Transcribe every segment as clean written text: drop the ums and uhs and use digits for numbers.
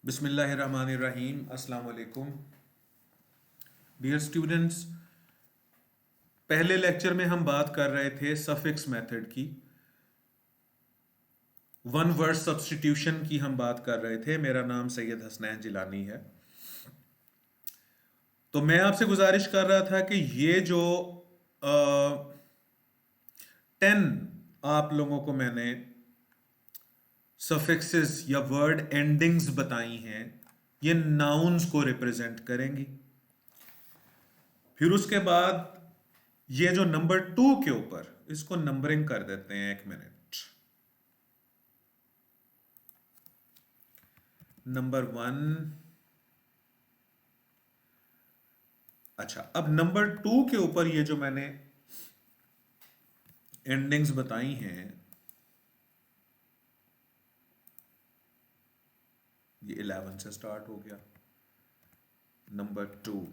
बिस्मिल्लाहिर्रहमानिर्रहीम। अस्सलाम वालेकुम डियर स्टूडेंट्स। पहले लेक्चर में हम बात कर रहे थे सफिक्स मेथड की, वन वर्ड सब्स्टिट्यूशन की हम बात कर रहे थे। मेरा नाम सैयद हसनैन जिलानी है। तो मैं आपसे गुजारिश कर रहा था कि ये जो 10 आप लोगों को मैंने सफिक्सेस या वर्ड एंडिंग्स बताई हैं, ये नाउन्स को रिप्रेजेंट करेंगी। फिर उसके बाद ये जो नंबर 2 के ऊपर, इसको नंबरिंग कर देते हैं, 1 मिनट। नंबर 1। अच्छा, अब नंबर 2 के ऊपर ये जो मैंने एंडिंग्स बताई हैं, ये 11 से स्टार्ट हो गया। नंबर 2,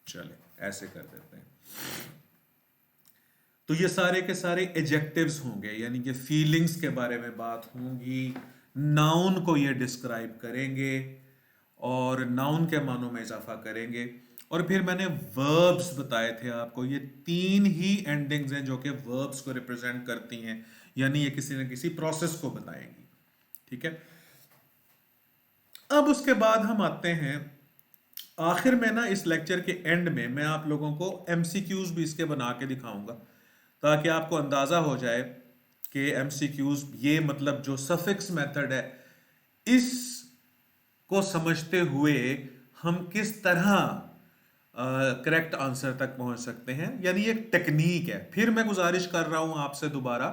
चले ऐसे कर देते हैं। तो ये सारे के सारे एडजेक्टिव्स होंगे, यानी कि फीलिंग्स के बारे में बात होगी। नाउन को ये डिस्क्राइब करेंगे और नाउन के मानों में इजाफा करेंगे। और फिर मैंने वर्ब्स बताए थे आपको, ये 3 ही एंडिंग्स हैं जो कि वर्ब्स को रिप्रेजेंट करती हैं, यानी ये किसी न किसी प्रोसेस को बताएंगी। ठीक है। अब उसके बाद हम आते हैं आखिर में ना, इस लेक्चर के एंड में मैं आप लोगों को एमसीक्यूज भी इसके बना के दिखाऊंगा, ताकि आपको अंदाजा हो जाए कि एमसीक्यूज ये मतलब जो सफिक्स मेथड है, इस को समझते हुए हम किस तरह करेक्ट आंसर तक पहुंच सकते हैं, यानी एक टेक्निक है। फिर मैं गुजारिश कर रहा हूं आपसे दोबारा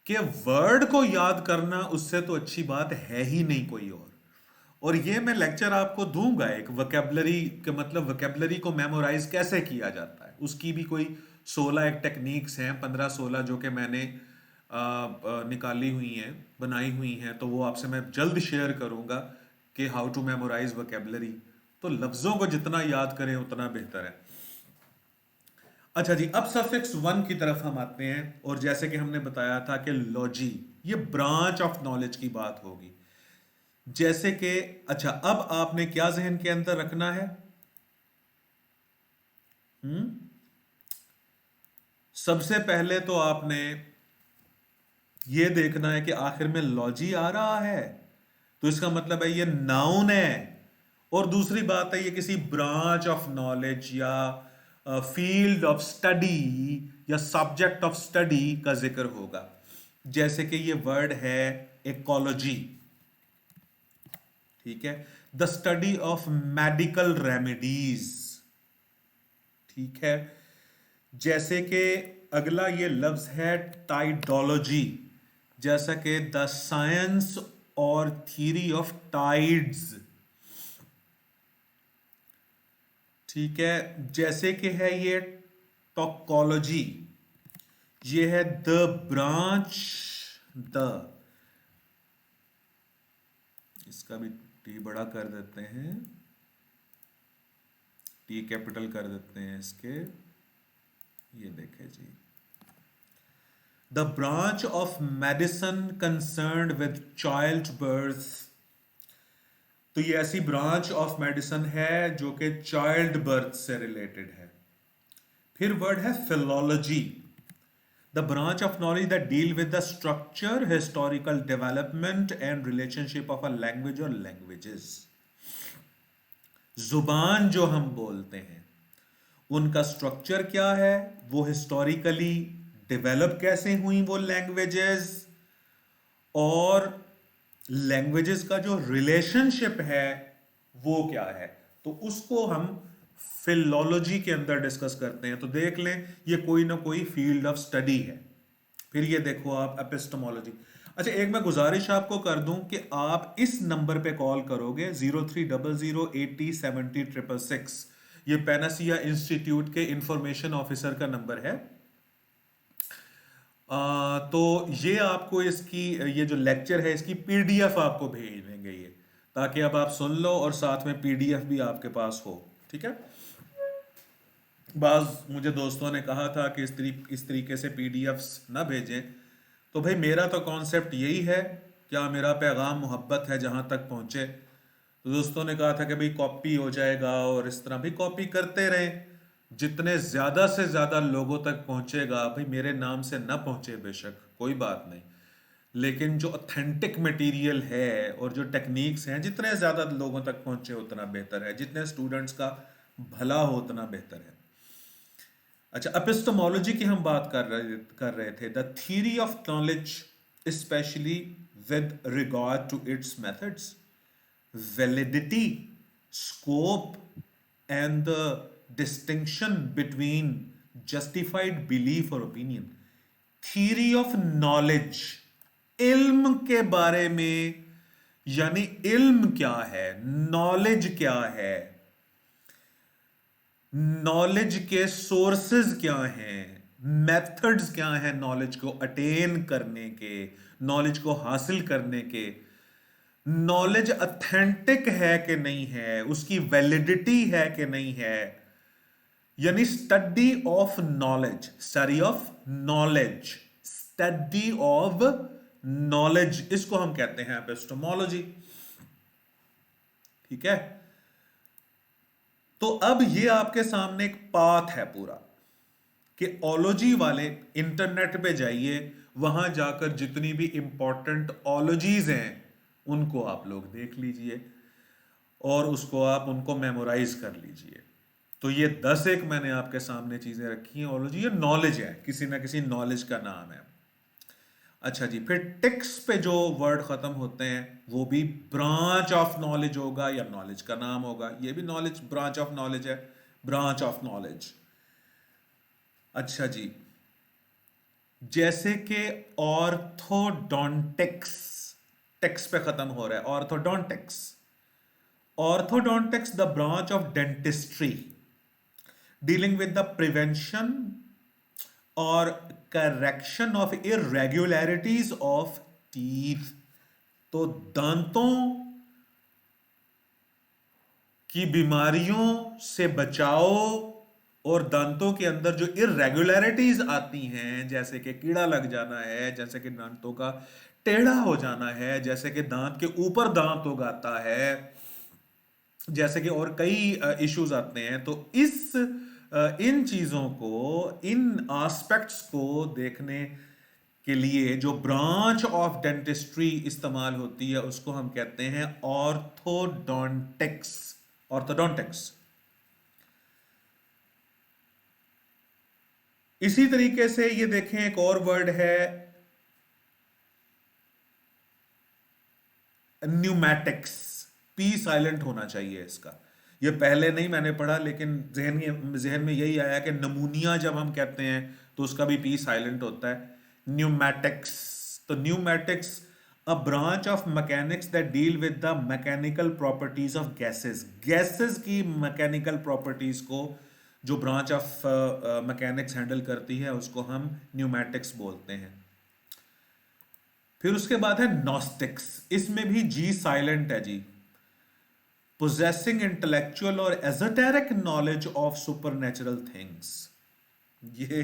कि वर्ड को याद करना उससे तो अच्छी बात है ही नहीं कोई और ये मैं लेक्चर आपको दूंगा एक वोकैबुलरी के, मतलब वोकैबुलरी को मेमोराइज कैसे किया जाता है, उसकी भी कोई 16 एक टेक्निक्स हैं, 15-16 जो कि मैंने निकाली हुई हैं, बनाई हुई हैं। तो वो आपसे मैं जल्द शेयर करूंगा कि हाउ टू मेमोराइज वोकैबुलरी। तो लफ्जों को जितना याद करें उतना बेहतर है। अच्छा जी, अब सफिक्स 1 की तरफ हम आते हैं। और जैसे कि हमने बताया था कि लॉजी ये ब्रांच ऑफ नॉलेज की बात होगी। जैसे कि अच्छा, अब आपने क्या जहन के अंदर रखना है? सबसे पहले तो आपने ये देखना है कि आखिर में लॉजी आ रहा है, तो इसका मतलब है ये नाउन है। और दूसरी बात है, ये किसी ब्रांच ऑफ नॉलेज या फील्ड ऑफ स्टडी या सब्जेक्ट ऑफ स्टडी का जिक्र होगा। जैसे कि ये वर्ड है इकोलॉजी। ठीक है, the study of medical remedies. ठीक है, जैसे कि अगला ये लफ्ज है टाइडोलॉजी, जैसा कि द साइंस और थ्योरी ऑफ टाइड्स। ठीक है, जैसे कि है ये टोकोलॉजी, ये है द ब्रांच, द, इसका भी टी बड़ा कर देते हैं, टी कैपिटल कर देते हैं इसके। ये देखें जी, the branch of medicine concerned with child birth. तो ये ऐसी ब्रांच ऑफ मेडिसिन है जो कि चाइल्ड बर्थ से रिलेटेड है। फिर वर्ड है philology, the branch of knowledge that deal with the structure, historical development and relationship of a language और लैंग्वेजेस। जुबान जो हम बोलते हैं उनका स्ट्रक्चर क्या है, वो हिस्टोरिकली डेवलप कैसे हुई वो लैंग्वेजेस, और लैंग्वेजेस का जो रिलेशनशिप है वो क्या है, तो उसको हम फिलोलॉजी के अंदर डिस्कस करते हैं। तो देख लें, ये कोई ना कोई फील्ड ऑफ स्टडी है। फिर ये देखो आप एपिस्टेमोलॉजी। अच्छा, एक मैं गुजारिश आपको कर दूं कि आप इस नंबर पे कॉल करोगे 0300807066। ये पैनासिया इंस्टीट्यूट के इंफॉर्मेशन ऑफिसर का नंबर है। तो ये आपको इसकी, ये जो लेक्चर है इसकी पीडीएफ आपको भेज देंगे ये, ताकि अब आप सुन लो और साथ में पीडीएफ भी आपके पास हो। ठीक है, बाज मुझे दोस्तों ने कहा था कि इस तरीके से पीडीएफ्स ना भेजें, तो भाई मेरा तो कॉन्सेप्ट यही है, क्या मेरा पैगाम मोहब्बत है जहां तक पहुंचे। तो दोस्तों ने कहा था कि भाई कॉपी हो जाएगा, और इस तरह भी कॉपी करते रहें, जितने ज्यादा से ज्यादा लोगों तक पहुंचेगा, भाई मेरे नाम से ना पहुंचे बेशक कोई बात नहीं, लेकिन जो ऑथेंटिक मटेरियल है और जो टेक्निक्स हैं, जितने ज्यादा लोगों तक पहुंचे उतना बेहतर है, जितने स्टूडेंट्स का भला हो उतना बेहतर है। अच्छा, एपिस्टेमोलॉजी की हम बात कर रहे थे, the theory of knowledge, specially with regard to its methods, validity, scope, and the distinction between justified belief or opinion. Theory of knowledge, इल्म के बारे में, यानी इल्म क्या है, नॉलेज क्या है, नॉलेज के सोर्सेज क्या हैं, मेथड्स क्या हैं नॉलेज को अटेन करने के, नॉलेज को हासिल करने के, नॉलेज ऑथेंटिक है कि नहीं है, उसकी वैलिडिटी है कि नहीं है, यानी study of knowledge, study of knowledge, study of knowledge, इसको हम कहते हैं एपिस्टेमोलॉजी। ठीक है, तो अब ये आपके सामने एक पाथ है पूरा, कि ओलॉजी वाले इंटरनेट पे जाइए, वहां जाकर जितनी भी इंपॉर्टेंट ओलॉजीज हैं उनको आप लोग देख लीजिए, और उसको आप उनको मेमोराइज कर लीजिए। तो ये 10 एक मैंने आपके सामने चीजें रखी हैं, ओलॉजी ये नॉलेज है, किसी ना किसी नॉलेज का नाम है। अच्छा जी, फिर टेक्स्ट पे जो वर्ड खत्म होते हैं वो भी ब्रांच ऑफ नॉलेज होगा या नॉलेज का नाम होगा, ये भी नॉलेज, ब्रांच ऑफ नॉलेज है, ब्रांच ऑफ नॉलेज। अच्छा जी, जैसे कि ऑर्थोडोंटिक्स, टेक्स पे खत्म हो रहा है, orthodontics, orthodontics the branch of dentistry dealing with the prevention और correction of irregularities of teeth. तो दांतों की बीमारियों से बचाओ, और दांतों के अंदर जो इरेगुलरिटीज आती हैं, जैसे कि कीड़ा लग जाना है, जैसे कि दांतों का टेढ़ा हो जाना है, जैसे कि दांत के ऊपर दांत उग आता है, जैसे कि और कई इश्यूज आते हैं, तो इन चीजों को, इन एस्पेक्ट्स को देखने के लिए जो ब्रांच ऑफ डेंटिस्ट्री इस्तेमाल होती है उसको हम कहते हैं ऑर्थोडोंटिक्स, ऑर्थोडोंटिक्स। इसी तरीके से ये देखें, एक और वर्ड है न्यूमैटिक्स, पी साइलेंट होना चाहिए इसका, ये पहले नहीं मैंने पढ़ा, लेकिन जहन में यही आया कि नमूनिया जब हम कहते हैं तो उसका भी पी साइलेंट होता है। न्यूमैटिक्स, तो pneumatics a branch of mechanics that deal with the mechanical properties of gases, gases की मैकेनिकल प्रॉपर्टीज को जो ब्रांच ऑफ मैकेनिक्स हैंडल करती है उसको हम न्यूमैटिक्स बोलते हैं। फिर उसके बाद है नॉस्टिक्स, इसमें भी जी साइलेंट है जी, possessing intellectual और esoteric knowledge of supernatural things, ये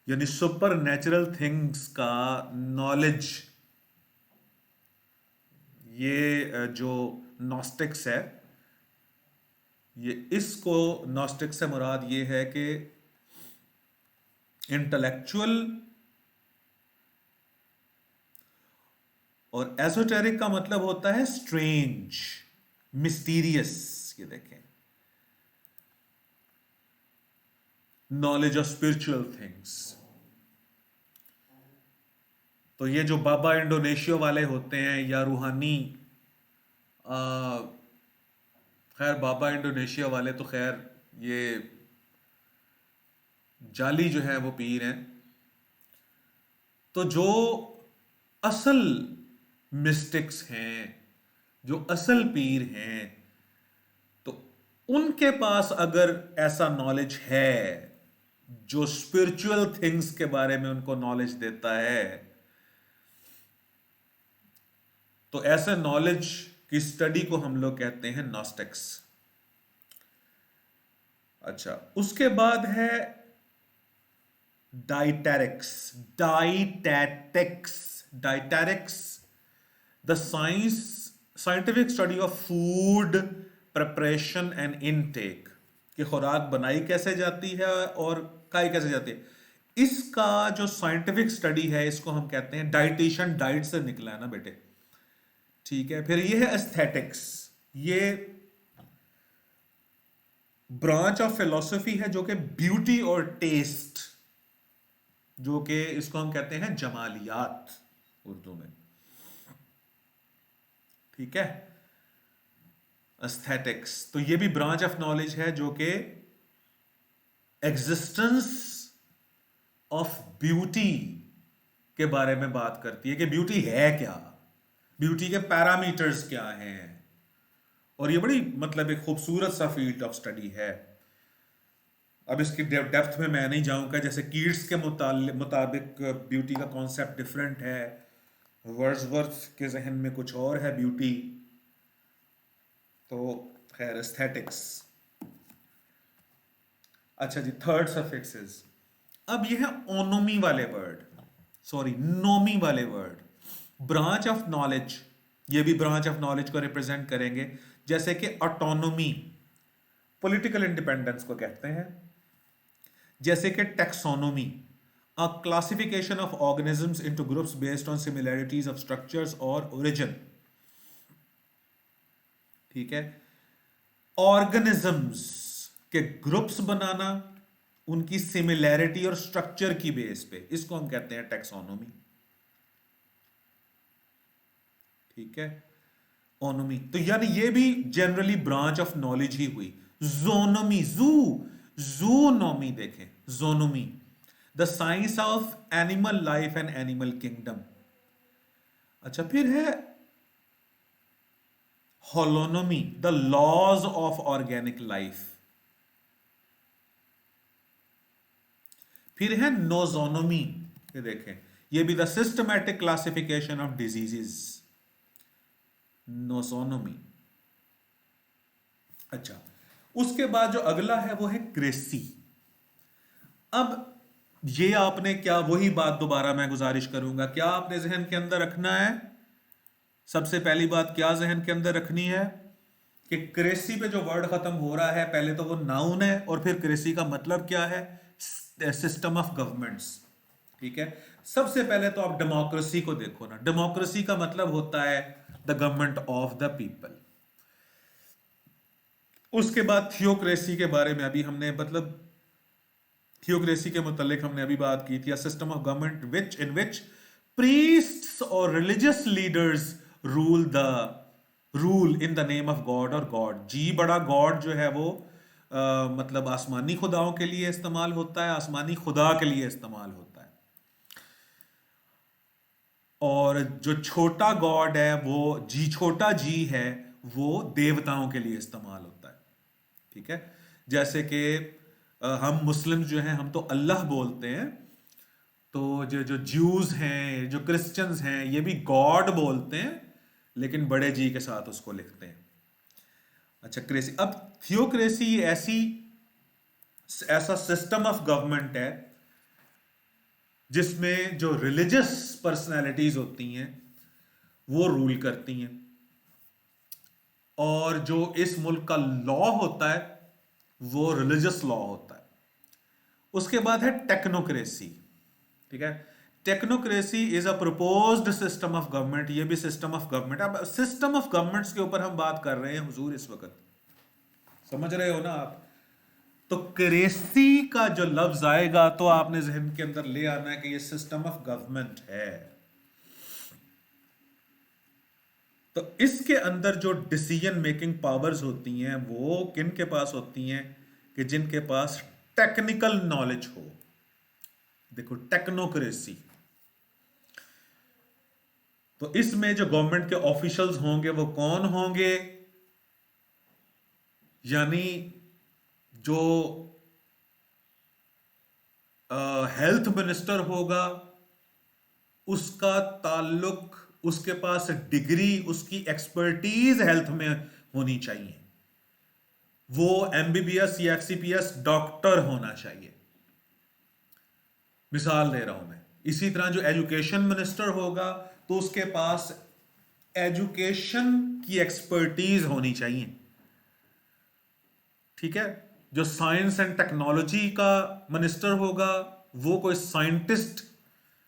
यानी सुपरनेचुरल थिंग्स का नॉलेज, ये जो नॉस्टिक्स है, ये इसको नॉस्टिक्स से मुराद ये है कि इंटेलेक्चुअल और एसोटेरिक का मतलब होता है स्ट्रेंज, मिस्टीरियस। ये देखें, नॉलेज ऑफ स्पिरिचुअल थिंग्स। तो ये जो बाबा इंडोनेशिया वाले होते हैं या रूहानी, खैर बाबा इंडोनेशिया वाले तो खैर ये जाली जो है वो पीर हैं, तो जो असल मिस्टिक्स हैं, जो असल पीर हैं, तो उनके पास अगर ऐसा नॉलेज है जो स्पिरिचुअल थिंग्स के बारे में उनको नॉलेज देता है, तो ऐसे नॉलेज की स्टडी को हम लोग कहते हैं नॉस्टिक्स। अच्छा, उसके बाद है dietetics. Dietetics, dietetics, the scientific study of food preparation and intake, कि खुराक बनाई कैसे जाती है और खाई कैसे जाती है। इसका जो साइंटिफिक स्टडी है इसको हम कहते हैं डाइटिशियन, डाइट से निकला है ना बेटे, ठीक है। फिर ये है एस्थेटिक्स, ये ब्रांच ऑफ फिलॉसफी है जो कि ब्यूटी और टेस्ट, जो कि इसको हम कहते हैं जमालियात उर्दू में, ठीक है। एस्थेटिक्स, तो ये भी ब्रांच ऑफ नॉलेज है जो कि एग्जिस्टेंस ऑफ ब्यूटी के बारे में बात करती है कि ब्यूटी है क्या, ब्यूटी के पैरामीटर्स क्या हैं। और ये बड़ी मतलब एक खूबसूरत सा फील्ड ऑफ स्टडी है। अब इसकी डेप्थ में मैं नहीं जाऊंगा, जैसे कीट्स के मुताबिक ब्यूटी का कॉन्सेप्ट डिफरेंट है, वर्ड्सवर्थ के जहन में कुछ और है ब्यूटी। तो खैर एस्थेटिक्स। अच्छा जी, थर्ड सफिक्सेस। अब ये है ओनोमी वाले वर्ड, सॉरी नोमी वाले वर्ड, ब्रांच ऑफ नॉलेज। ये भी ब्रांच ऑफ नॉलेज को रिप्रेजेंट करेंगे, जैसे कि ऑटोनोमी पॉलिटिकल इंडिपेंडेंस को कहते हैं, जैसे कि taxonomy a classification of organisms into groups based on similarities of structures और ओरिजिन, ठीक है। ऑर्गेनिजम्स के ग्रुप्स बनाना उनकी सिमिलैरिटी और स्ट्रक्चर की बेस पे, इसको हम कहते हैं टैक्सोनोमी, ठीक है। ओनोमी, तो यानी ये भी जनरली ब्रांच ऑफ नॉलेज ही हुई। जोनोमी, जूनोमी देखें, zoonomy the science of animal life and animal kingdom. अच्छा, फिर है holonomy, the laws of organic life. फिर है नोजोनोमी, ये देखें, ये भी the systematic classification of diseases, nosonomy. अच्छा, उसके बाद जो अगला है वो है क्रेसी। अब ये आपने क्या, वही बात दोबारा मैं गुजारिश करूंगा, क्या आपने जहन के अंदर रखना है, सबसे पहली बात क्या जहन के अंदर रखनी है कि क्रेसी पे जो वर्ड खत्म हो रहा है पहले तो वो नाउन है, और फिर क्रेसी का मतलब क्या है, सिस्टम ऑफ गवर्नमेंट्स, ठीक है। सबसे पहले तो आप डेमोक्रेसी को देखो ना, डेमोक्रेसी का मतलब होता है the government of the people. उसके बाद थियोक्रेसी के बारे में अभी हमने, मतलब थियोक्रेसी के मुतालिक हमने अभी बात की थी, system of government which in which priests और religious leaders rule in the name of God, और गॉड जी बड़ा गॉड जो है वो मतलब आसमानी खुदाओं के लिए इस्तेमाल होता है, आसमानी खुदा के लिए इस्तेमाल होता है, और जो छोटा गॉड है वो जी, छोटा जी है वो देवताओं के लिए इस्तेमाल होता है, ठीक है। जैसे कि हम मुस्लिम जो हैं हम तो अल्लाह बोलते हैं, तो जो ज्यूज हैं, जो क्रिश्चियंस हैं, ये भी गॉड बोलते हैं लेकिन बड़े जी के साथ उसको लिखते हैं। अच्छा, क्रेसी। अब थियोक्रेसी ऐसा सिस्टम ऑफ गवर्नमेंट है जिसमें जो रिलीजियस पर्सनैलिटीज होती हैं वो रूल करती हैं, और जो इस मुल्क का लॉ होता है वो रिलीजियस लॉ होता है। उसके बाद है टेक्नोक्रेसी, ठीक है। Technocracy is a proposed system of government, ये भी सिस्टम ऑफ गवर्नमेंट। अब सिस्टम ऑफ गवर्नमेंट्स के ऊपर हम बात कर रहे हैं हुजूर इस वक्त, समझ रहे हो ना आप। तो क्रेसी का जो लफ्ज आएगा तो आपने जहन के अंदर ले आना है कि ये सिस्टम ऑफ गवर्नमेंट है। तो इसके अंदर जो डिसीजन मेकिंग पावर्स होती हैं वो किन के पास होती हैं, कि जिनके पास टेक्निकल नॉलेज हो। देखो, टेक्नोक्रेसी, तो इसमें जो गवर्नमेंट के ऑफिशियल्स होंगे वो कौन होंगे, यानी जो हेल्थ मिनिस्टर होगा उसका ताल्लुक, उसके पास डिग्री, उसकी एक्सपर्टीज हेल्थ में होनी चाहिए, वो एमबीबीएस या एफसीपीएस डॉक्टर होना चाहिए। मिसाल दे रहा हूं मैं। इसी तरह जो एजुकेशन मिनिस्टर होगा तो उसके पास एजुकेशन की एक्सपर्टीज होनी चाहिए। ठीक है। जो साइंस एंड टेक्नोलॉजी का मिनिस्टर होगा वो कोई साइंटिस्ट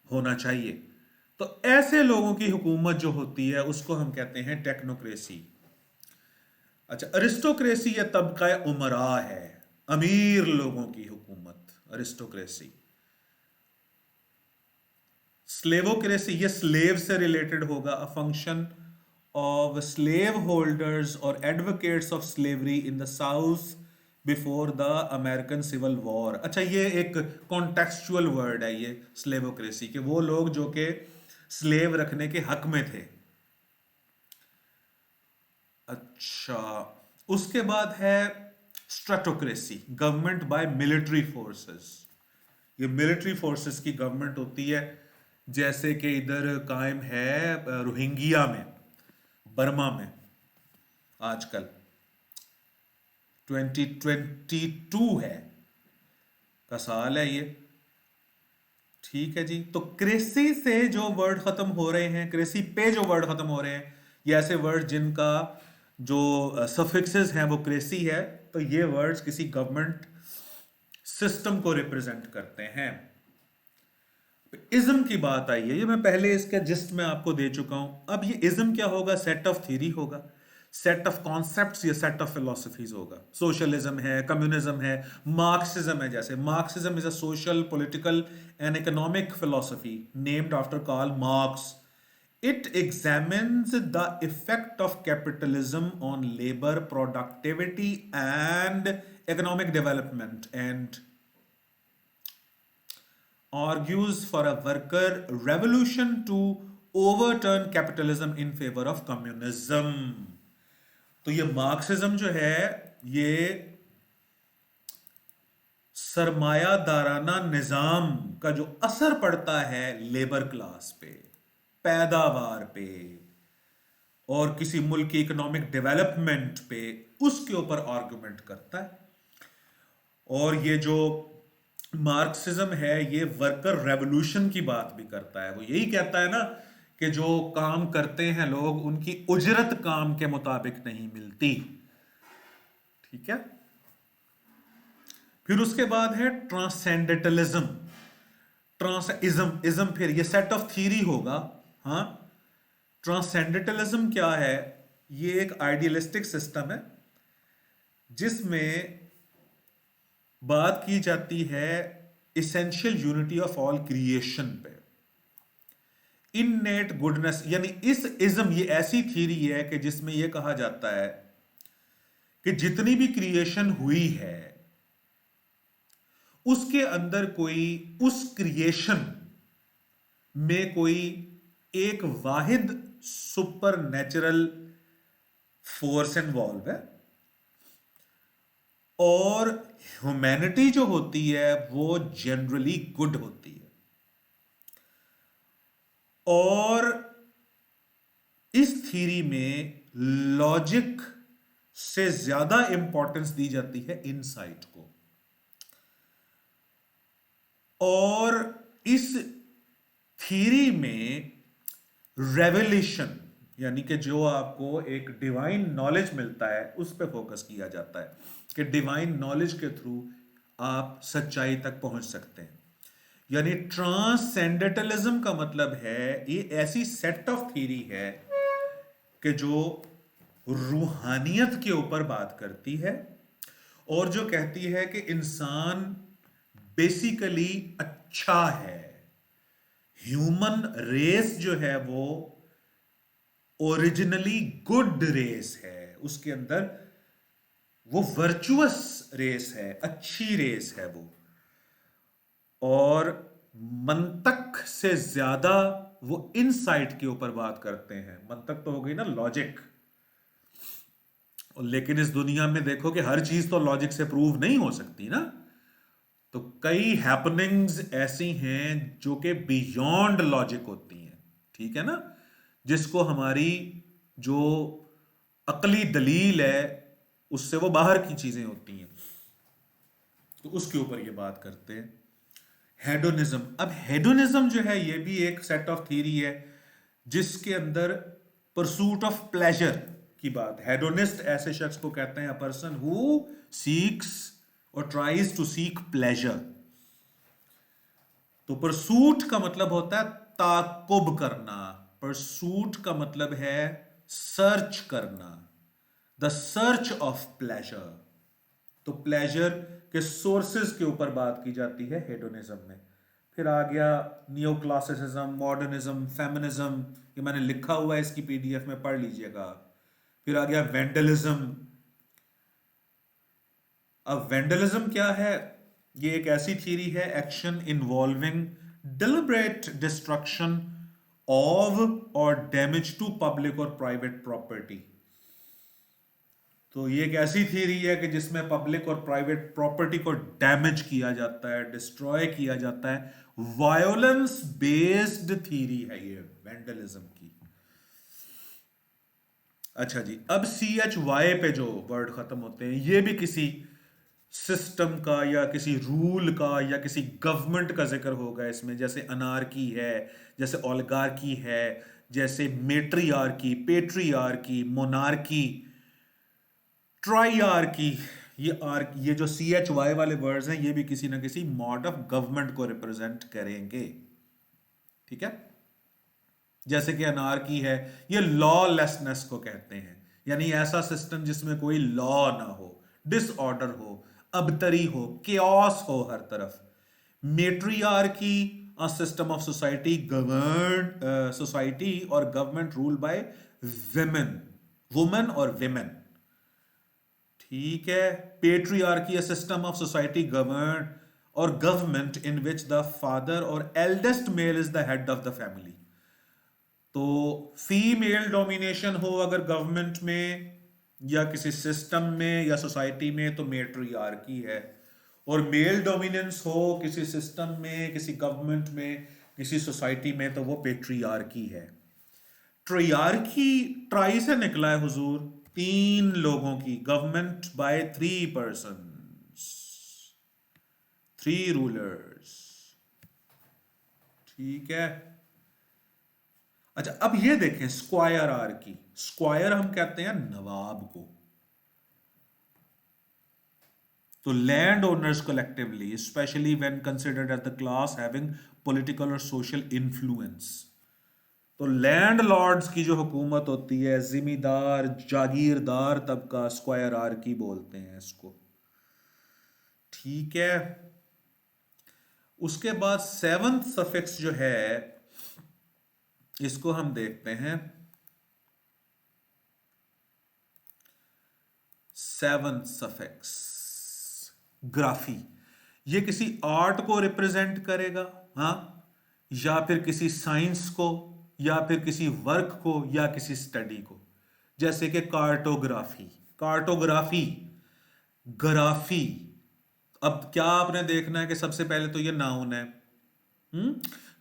होना चाहिए। तो ऐसे लोगों की हुकूमत जो होती है उसको हम कहते हैं टेक्नोक्रेसी। अच्छा, अरिस्टोक्रेसी यह तबका उमरा है, अमीर लोगों की हुकूमत, अरिस्टोक्रेसी। स्लेवोक्रेसी ये स्लेव से रिलेटेड होगा, a function of slave holders और advocates of slavery in the south before the American civil war. अच्छा, ये एक कॉन्टेक्चुअल वर्ड है ये स्लेवोक्रेसी के, वो लोग जो कि स्लेव रखने के हक में थे। अच्छा, उसके बाद है स्ट्रेटोक्रेसी, गवर्नमेंट बाय मिलिट्री फोर्सेस। ये मिलिट्री फोर्सेस की गवर्नमेंट होती है, जैसे कि इधर कायम है रोहिंग्या में, बर्मा में आजकल 2022 है का साल है ये। ठीक है जी। तो क्रेसी से जो वर्ड खत्म हो रहे हैं, क्रेसी पे जो वर्ड खत्म हो रहे हैं, ये ऐसे वर्ड जिनका जो सफिक्सेस हैं वो क्रेसी है, तो ये वर्ड्स किसी गवर्नमेंट सिस्टम को रिप्रेजेंट करते हैं। इज्म की बात आई है, ये मैं पहले इसका जिस्ट में आपको दे चुका हूं। अब ये इज्म क्या होगा? सेट ऑफ थ्योरी होगा, सेट ऑफ कॉन्सेप्ट्स या सेट ऑफ फिलोसफीज होगा। सोशलिज्म है, कम्युनिज्म है, मार्क्सिज्म है। जैसे Marxism is a social, political and economic philosophy named after Karl Marx. It examines the effect of capitalism on labor, productivity, and economic development, and argues for a worker revolution to overturn capitalism in favor of communism. तो ये Marxism जो है ये सरमायादाराना निजाम का जो असर पड़ता है लेबर क्लास पे, पैदावार पे और किसी मुल्क की इकोनॉमिक डेवलपमेंट पे, उसके ऊपर आर्गुमेंट करता है। और ये जो मार्क्सिज्म है ये वर्कर रेवोल्यूशन की बात भी करता है। वो यही कहता है ना कि जो काम करते हैं लोग उनकी उजरत काम के मुताबिक नहीं मिलती। ठीक है। फिर उसके बाद है ट्रांसेंडेंटलिज्म। इज्म फिर ये सेट ऑफ थ्योरी होगा। हाँ, ट्रांसेंडेंटलिज्म क्या है? ये एक आइडियलिस्टिक सिस्टम है जिसमें बात की जाती है essential unity of all creation पे, इननेट गुडनेस। यानी इस इज्म, ये ऐसी थ्योरी है कि जिसमें यह कहा जाता है कि जितनी भी क्रिएशन हुई है उसके अंदर कोई, उस क्रिएशन में कोई एक वाहिद सुपर नेचुरल फोर्स इन्वॉल्व है, और ह्यूमैनिटी जो होती है वो जनरली गुड होती है। और इस थ्योरी में लॉजिक से ज्यादा इंपॉर्टेंस दी जाती है इनसाइट को। और इस थ्योरी में रेवलेशन, यानी कि जो आपको एक डिवाइन नॉलेज मिलता है, उस पर फोकस किया जाता है कि डिवाइन नॉलेज के थ्रू आप सच्चाई तक पहुंच सकते हैं। यानी ट्रांसेंडेंटलिज्म का मतलब है ये ऐसी सेट ऑफ थ्योरी है कि जो रूहानियत के ऊपर बात करती है और जो कहती है कि इंसान बेसिकली अच्छा है। ह्यूमन रेस जो है वो ओरिजिनली गुड रेस है, उसके अंदर वो वर्चुअस रेस है, अच्छी रेस है वो। और मंतक से ज्यादा वो इनसाइट के ऊपर बात करते हैं। मंतक तो हो गई ना लॉजिक, लेकिन इस दुनिया में देखो कि हर चीज तो लॉजिक से प्रूव नहीं हो सकती ना। तो कई हैपनिंग्स ऐसी हैं जो कि बियॉन्ड लॉजिक होती हैं। ठीक है ना, जिसको हमारी जो अकली दलील है उससे वो बाहर की चीजें होती हैं। तो उसके ऊपर ये बात करते हैं। हेडोनिज्म, अब हेडोनिज्म जो है ये भी एक सेट ऑफ थ्योरी है जिसके अंदर परसूट ऑफ प्लेजर की बात। हेडोनिस्ट ऐसे शख्स को कहते हैं, अ पर्सन हु सीक्स और ट्राइज टू सीक प्लेजर। तो परसूट का मतलब होता है ताकुब करना, परसूट का मतलब है सर्च करना, द सर्च ऑफ प्लेजर। तो प्लेजर के सोर्सेज के ऊपर बात की जाती है हेडोनिज्म में। फिर आ गया नियो क्लासिसिज्म, मॉडर्निज्म, फेमिनिज्म, ये मैंने लिखा हुआ है, इसकी पीडीएफ में पढ़ लीजिएगा। फिर आ गया वेंडलिज्म। अब वेंडलिज्म क्या है? ये एक ऐसी थ्योरी है, action involving deliberate destruction of और डैमेज टू पब्लिक और प्राइवेट प्रॉपर्टी। तो ये एक ऐसी थ्योरी है कि जिसमें पब्लिक और प्राइवेट प्रॉपर्टी को डैमेज किया जाता है, डिस्ट्रॉय किया जाता है। वायोलेंस बेस्ड थ्योरी है ये वेंडलिज्म की। अच्छा जी, अब CHY पे जो वर्ड खत्म होते हैं ये भी किसी सिस्टम का या किसी रूल का या किसी गवर्नमेंट का जिक्र होगा इसमें। जैसे अनार्की है, जैसे ओलिगार्की है, जैसे मेट्रियार्की, पेट्रियार्की, मोनार्की, ट्राइआर्की। ये जो CHY वाले वर्ड्स हैं ये भी किसी ना किसी मॉड ऑफ गवर्नमेंट को रिप्रेजेंट करेंगे। ठीक है, जैसे कि अनार्की है, ये लॉलेसनेस को कहते हैं, यानी ऐसा सिस्टम जिसमें कोई लॉ ना हो, डिसऑर्डर हो, अबतरी हो, केओस हो हर तरफ। Matriarchy, a system of society govern society और government rule by women, women और विमेन। ठीक है। Patriarchy, a system of society govern और government in which the father और eldest male is the head of the family. तो female domination हो अगर government में या किसी सिस्टम में या सोसाइटी में तो मेट्रियार्की है, और मेल डोमिनेंस हो किसी सिस्टम में, किसी गवर्नमेंट में, किसी सोसाइटी में तो वो पेट्रियार्की है। ट्रियार्की ट्राई से निकला है हुजूर, 3 लोगों की, गवर्नमेंट बाय 3 पर्सन्स, 3 रूलर्स। ठीक है। अच्छा, अब ये देखें स्क्वायर आर्की। स्क्वायर हम कहते हैं नवाब को। तो landowners collectively, specially when considered as the class having political और सोशल इन्फ्लुएंस। तो लैंड लॉर्ड्स की जो हुकूमत होती है, जिमीदार जागीरदार तबका, स्क्वायर आर्की बोलते हैं इसको। ठीक है। उसके बाद 7th सफिक्स जो है इसको हम देखते हैं। 7th सफिक्स ग्राफी, ये किसी आर्ट को रिप्रेजेंट करेगा, हाँ, या फिर किसी साइंस को, या फिर किसी वर्क को, या किसी स्टडी को। जैसे कि कार्टोग्राफी, कार्टोग्राफी, ग्राफी। अब क्या आपने देखना है कि सबसे पहले तो ये नाउन है।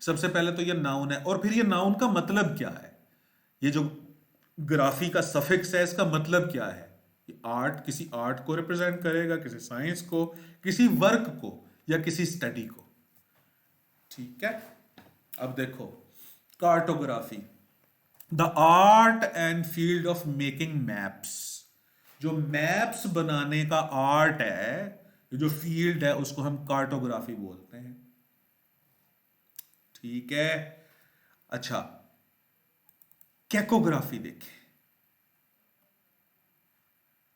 सबसे पहले तो ये नाउन है, और फिर ये नाउन का मतलब क्या है? ये जो ग्राफी का सफिक्स है इसका मतलब क्या है? ये आर्ट, किसी आर्ट को रिप्रेजेंट करेगा, किसी साइंस को, किसी वर्क को, या किसी स्टडी को। ठीक है। अब देखो cartography, the art and field of making maps. जो मैप्स बनाने का आर्ट है, ये जो फील्ड है उसको हम कार्टोग्राफी बोलते हैं। ठीक है। अच्छा, कैकोग्राफी देखें।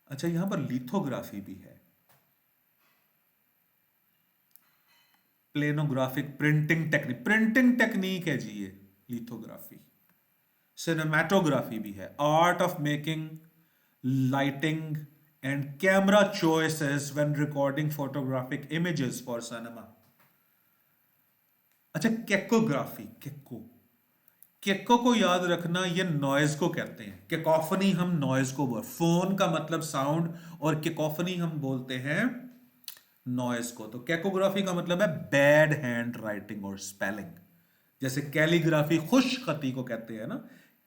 अच्छा, यहां पर लिथोग्राफी भी है, प्लेनोग्राफिक प्रिंटिंग टेक्निक, प्रिंटिंग टेक्निक है जी ये लिथोग्राफी। सिनेमेटोग्राफी भी है, art of making lighting and camera choices when recording photographic images for cinema. अच्छा, केकोग्राफी, केको, केको को याद रखना, ये नॉइज को कहते हैं। केकोफनी हम नॉइज को बोल, फोन का मतलब साउंड, और केकोफनी हम बोलते हैं नॉइज को। तो कैकोग्राफी का मतलब है बैड हैंड राइटिंग और स्पेलिंग। जैसे कैलीग्राफी खुश खती को कहते हैं ना,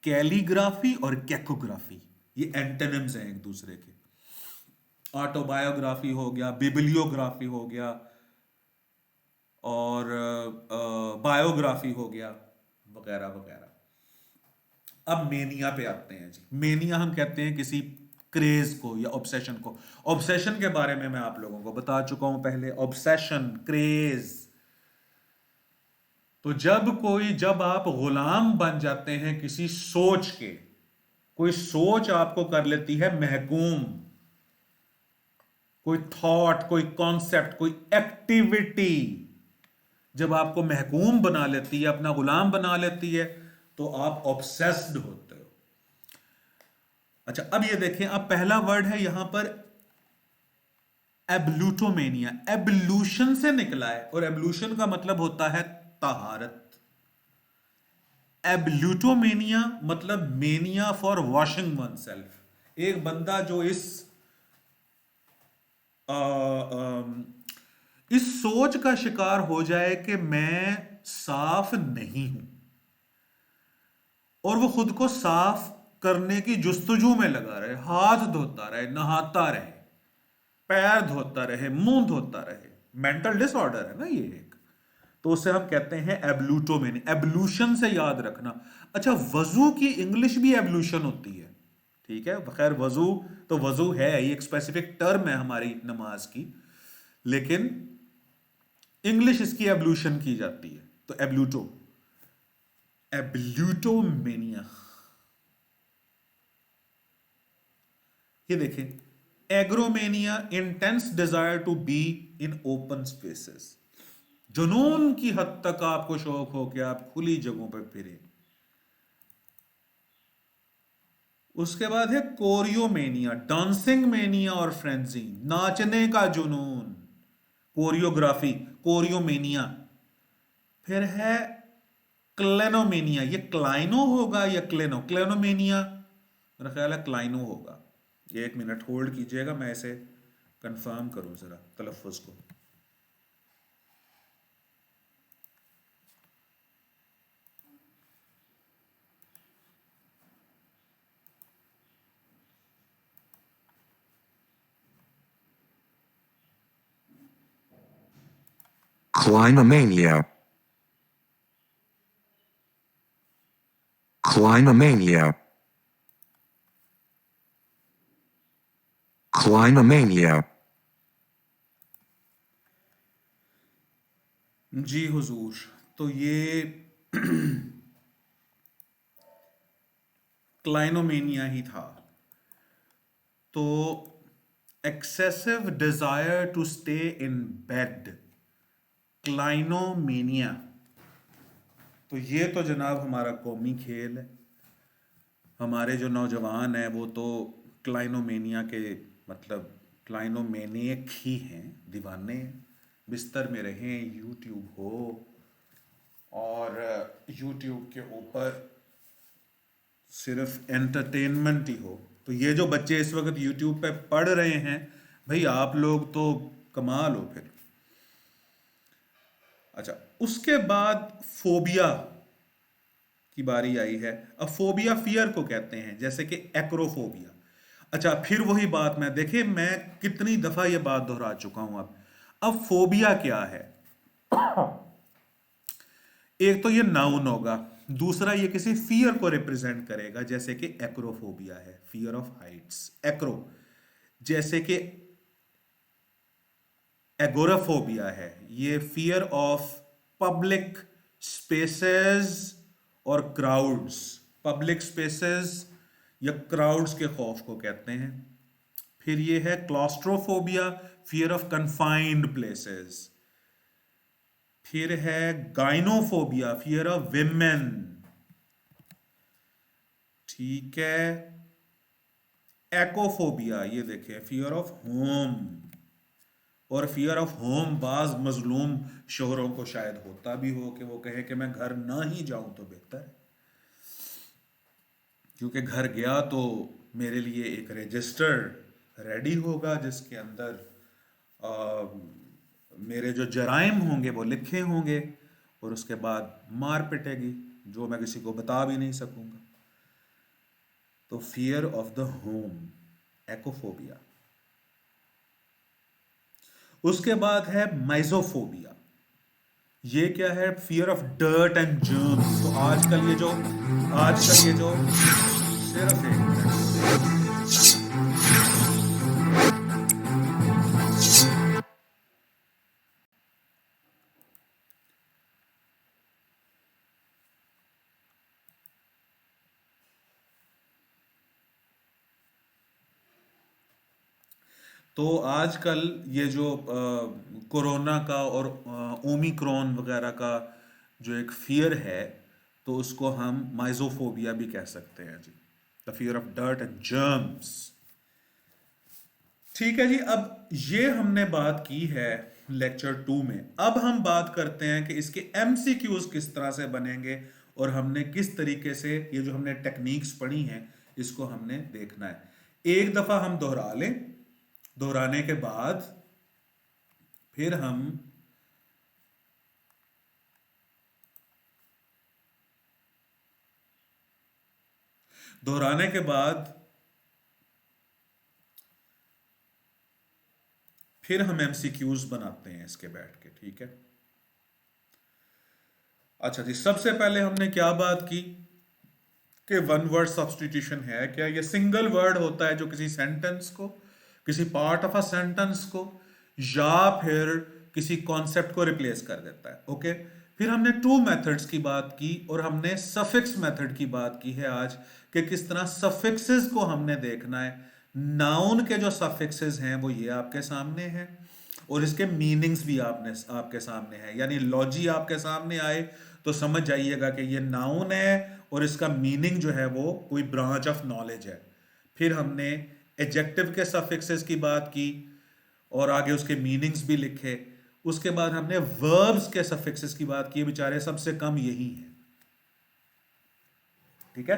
कैलीग्राफी और कैकोग्राफी ये एंटोनिम्स हैं एक दूसरे के। ऑटोबायोग्राफी हो गया, बिब्लियोग्राफी हो गया, और बायोग्राफी हो गया, वगैरह वगैरह। अब मेनिया पे आते हैं जी। मेनिया हम कहते हैं किसी क्रेज को या ऑब्सेशन को। ऑब्सेशन के बारे में मैं आप लोगों को बता चुका हूं पहले। ऑब्सेशन, क्रेज, तो जब आप गुलाम बन जाते हैं किसी सोच के, कोई सोच आपको कर लेती है महकूम, कोई थॉट, कोई कॉन्सेप्ट, कोई एक्टिविटी जब आपको महकूम बना लेती है, अपना गुलाम बना लेती है, तो आप ऑब्सेस्ड होते हो। अच्छा, अब ये देखें, अब पहला वर्ड है यहां पर एब्लूटोमेनिया। एब्लूशन से निकला है, और एब्लूशन का मतलब होता है तहारत। एब्लूटोमेनिया मतलब mania for washing one self. एक बंदा जो इस सोच का शिकार हो जाए कि मैं साफ नहीं हूं, और वो खुद को साफ करने की जुस्तजू में लगा रहे, हाथ धोता रहे, नहाता रहे, पैर धोता रहे, मुंह धोता रहे। मेंटल डिसऑर्डर है ना ये एक। तो उसे हम कहते हैं एब्लूटोमेनी। एब्लूशन से याद रखना। अच्छा, वजू की इंग्लिश भी एब्लूशन होती है, ठीक है। खैर, वजू तो वजू है, ये एक स्पेसिफिक टर्म है हमारी नमाज की, लेकिन इंग्लिश इसकी एब्लूशन की जाती है। तो एब्लूटोमेनिया, ये देखें। Agromania, intense desire to be in open spaces. जुनून की हद तक आपको शौक हो कि आप खुली जगहों पर फिरें। उसके बाद है कोरियोमेनिया, डांसिंग मेनिया और फ्रेंजी, नाचने का जुनून, कोरियोग्राफी, कोरियोमेनिया। फिर है क्लेनोमेनिया। ये क्लाइनो होगा या क्लेनो? क्लेनोमेनिया मेरा ख्याल है क्लाइनो होगा। 1 मिनट होल्ड कीजिएगा, मैं इसे कंफर्म करूं जरा तलफ़ुज़ को। Clinomania. Clinomania. Clinomania. जी हुजूर, तो ये क्लाइनोमेनिया ही था। तो excessive desire to stay in bed, clinomania. तो ये तो जनाब हमारा कौमी खेल है। हमारे जो नौजवान हैं वो तो क्लाइनोमेनिया के, मतलब क्लाइनोमेनियक ही हैं, दीवाने हैं। बिस्तर में रहें, यूट्यूब हो, और यूट्यूब के ऊपर सिर्फ एंटरटेनमेंट ही हो। तो ये जो बच्चे इस वक्त यूट्यूब पे पढ़ रहे हैं, भाई आप लोग तो कमाल हो फिर। अच्छा, उसके बाद फोबिया की बारी आई है। अब फोबिया फियर को कहते हैं, जैसे कि एक्रोफोबिया। अच्छा, फिर वही बात, मैं देखे मैं कितनी दफा ये बात दोहरा चुका हूं। अब फोबिया क्या है? एक तो ये नाउन होगा, दूसरा ये किसी फियर को रिप्रेजेंट करेगा, जैसे कि एक्रोफोबिया है, फियर ऑफ हाइट्स। एक्रो, जैसे कि एगोराफोबिया है, ये फियर ऑफ पब्लिक स्पेसेस और क्राउड्स। पब्लिक स्पेसेस या क्राउड्स के खौफ को कहते हैं। फिर ये है claustrophobia, fear of confined places. फिर है गाइनोफोबिया, फियर ऑफ विमेन। ठीक है। एकोफोबिया, ये देखें, फियर ऑफ होम। और फियर ऑफ होम बाज मजलूम शोहरों को शायद होता भी हो कि वो कहे कि मैं घर ना ही जाऊं तो बेहतर है, क्योंकि घर गया तो मेरे लिए एक रजिस्टर रेडी होगा जिसके अंदर मेरे जो जराइम होंगे वो लिखे होंगे, और उसके बाद मार पिटेगी जो मैं किसी को बता भी नहीं सकूंगा। तो फियर ऑफ द होम, एकोफोबिया। उसके बाद है माइजोफोबिया। ये क्या है? Fear of dirt and germs. तो आजकल ये जो सिर्फ एक मिनट। तो आजकल ये जो कोरोना का और ओमिक्रॉन वगैरह का जो एक फियर है, तो उसको हम माइजोफोबिया भी कह सकते हैं जी। The fear of dirt and germs. ठीक है जी। अब ये हमने बात की है लेक्चर 2 में। अब हम बात करते हैं कि इसके एमसीक्यूज किस तरह से बनेंगे और हमने किस तरीके से ये जो हमने टेक्निक्स पढ़ी हैं इसको हमने देखना है। एक दफा हम दोहरा लें, दोहराने के बाद फिर हम दोहराने के बाद फिर हम एमसीक्यूज बनाते हैं इसके बैठ के। ठीक है। अच्छा जी, सबसे पहले हमने क्या बात की कि वन वर्ड सब्स्टिट्यूशन है क्या? ये सिंगल वर्ड होता है जो किसी सेंटेंस को, किसी पार्ट ऑफ अ सेंटेंस को या फिर किसी कॉन्सेप्ट को रिप्लेस कर देता है। ओके। फिर हमने टू मेथड्स की बात की और हमने सफिक्स मेथड की बात की है आज, कि किस तरह सफिक्सेस को हमने देखना है। नाउन के जो सफिक्सेस हैं वो ये आपके सामने हैं और इसके मीनिंग्स भी आपके सामने है। यानी लॉजी आपके सामने आए तो समझ जाइएगा कि ये नाउन है और इसका मीनिंग जो है वो कोई ब्रांच ऑफ नॉलेज है। फिर हमने एडजेक्टिव के सफिक्सेस की बात की और आगे उसके मीनिंग्स भी लिखे। उसके बाद हमने वर्ब्स के सफिक्सेस की बात की, बेचारे सबसे कम यही है। ठीक है।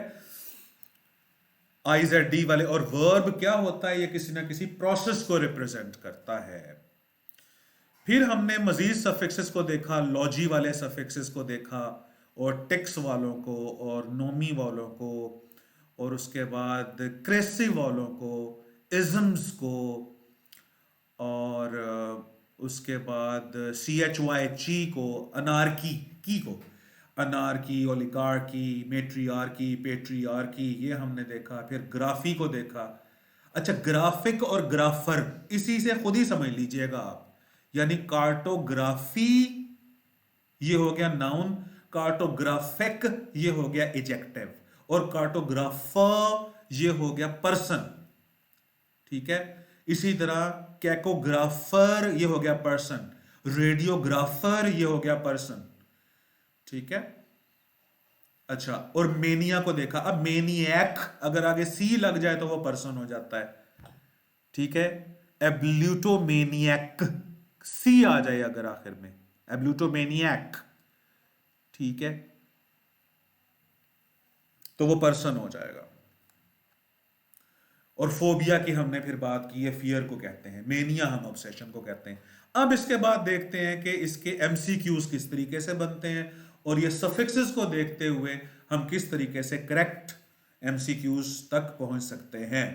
IZD वाले। और वर्ब क्या होता है? ये किसी ना किसी प्रोसेस को रिप्रेजेंट करता है। फिर हमने मजीद सफिक्सेस को देखा, लॉजी वाले सफिक्सेस को देखा और टेक्स वालों को और नोमी वालों को और उसके बाद क्रेसिव वालों को, इज्म्स को और उसके बाद CHYG को, अनार्की की को, अनार्की, ओलिगार्की, मेट्रियार्की, पेट्रियार्की, ये हमने देखा। फिर ग्राफी को देखा। अच्छा, ग्राफिक और ग्राफर इसी से खुद ही समझ लीजिएगा आप। यानी कार्टोग्राफी ये हो गया नाउन, कार्टोग्राफिक ये हो गया एडजेक्टिव और कार्टोग्राफर ये हो गया पर्सन। ठीक है। इसी तरह कैकोग्राफर ये हो गया पर्सन, रेडियोग्राफर ये हो गया पर्सन। ठीक है। अच्छा, और मेनिया को देखा। अब मेनियक अगर आगे सी लग जाए तो वो पर्सन हो जाता है। ठीक है। एब्ल्यूटोमेनियक सी आ जाए अगर आखिर में, एब्ल्यूटोमेनियक, ठीक है, तो वो पर्सन हो जाएगा। और फोबिया की हमने फिर बात की है, फियर को कहते हैं, मेनिया हम ऑब्सेशन को कहते हैं। अब इसके बाद देखते हैं कि इसके एमसीक्यूज किस तरीके से बनते हैं और ये सफिक्सेस को देखते हुए हम किस तरीके से करेक्ट एमसीक्यूज तक पहुंच सकते हैं।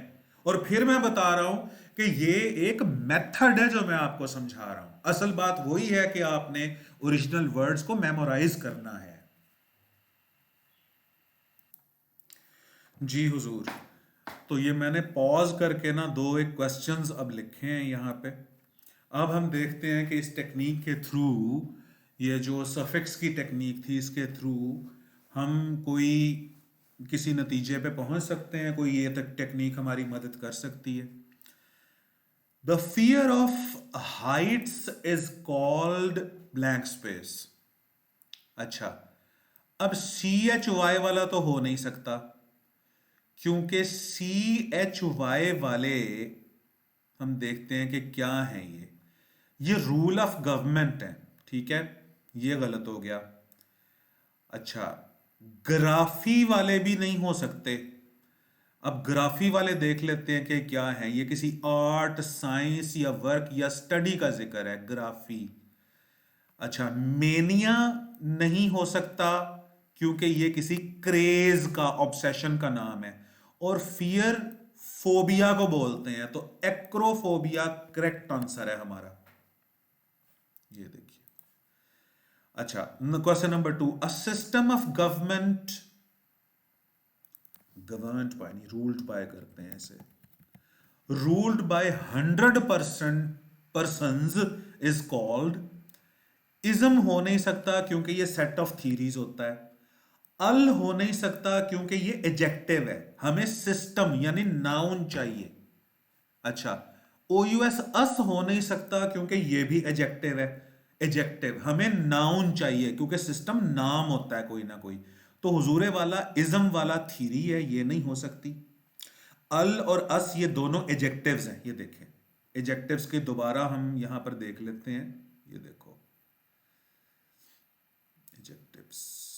और फिर मैं बता रहा हूं कि ये एक मेथड है जो मैं आपको समझा रहा हूं। असल बात वही है कि आपने ओरिजिनल वर्ड्स को मेमोराइज करना है। जी हुजूर। तो ये मैंने पॉज करके ना दो एक क्वेश्चंस अब लिखे हैं यहाँ पे। अब हम देखते हैं कि इस टेक्निक के थ्रू, ये जो सफिक्स की टेक्निक थी, इसके थ्रू हम कोई किसी नतीजे पे पहुंच सकते हैं, कोई ये तक टेक्निक हमारी मदद कर सकती है। The fear of Heights is called blank space. अच्छा, अब CHY वाला तो हो नहीं सकता क्योंकि CHY वाले हम देखते हैं कि क्या है, ये रूल ऑफ गवर्नमेंट है। ठीक है, ये गलत हो गया। अच्छा, ग्राफी वाले भी नहीं हो सकते। अब ग्राफी वाले देख लेते हैं कि क्या है। ये किसी आर्ट, साइंस या वर्क या स्टडी का जिक्र है, ग्राफी। अच्छा, मेनिया नहीं हो सकता क्योंकि ये किसी क्रेज का, ऑब्सेशन का नाम है। और फियर फोबिया को बोलते हैं, तो एक्रोफोबिया करेक्ट आंसर है हमारा। ये देखिए। अच्छा, question number 2, a system of government governed bye, नहीं रूल्ड बाय करते हैं इसे, ruled by 100% persons is called, ism हो नहीं सकता क्योंकि ये सेट ऑफ थीरीज होता है, अल हो नहीं सकता क्योंकि ये एजेक्टिव है, हमें सिस्टम यानी नाउन चाहिए। अच्छा, OUS अस हो नहीं सकता क्योंकि ये भी एजेक्टिव है, एजेक्टिव, हमें नाउन चाहिए क्योंकि सिस्टम नाम होता है कोई ना कोई। तो हुजूरे वाला इज्म वाला थीरी है, ये नहीं हो सकती। अल और अस ये दोनों एजेक्टिव्स हैं, ये देखें, एजेक्टिव्स के दोबारा हम यहां पर देख लेते हैं, ये देखो एजेक्टिव्स।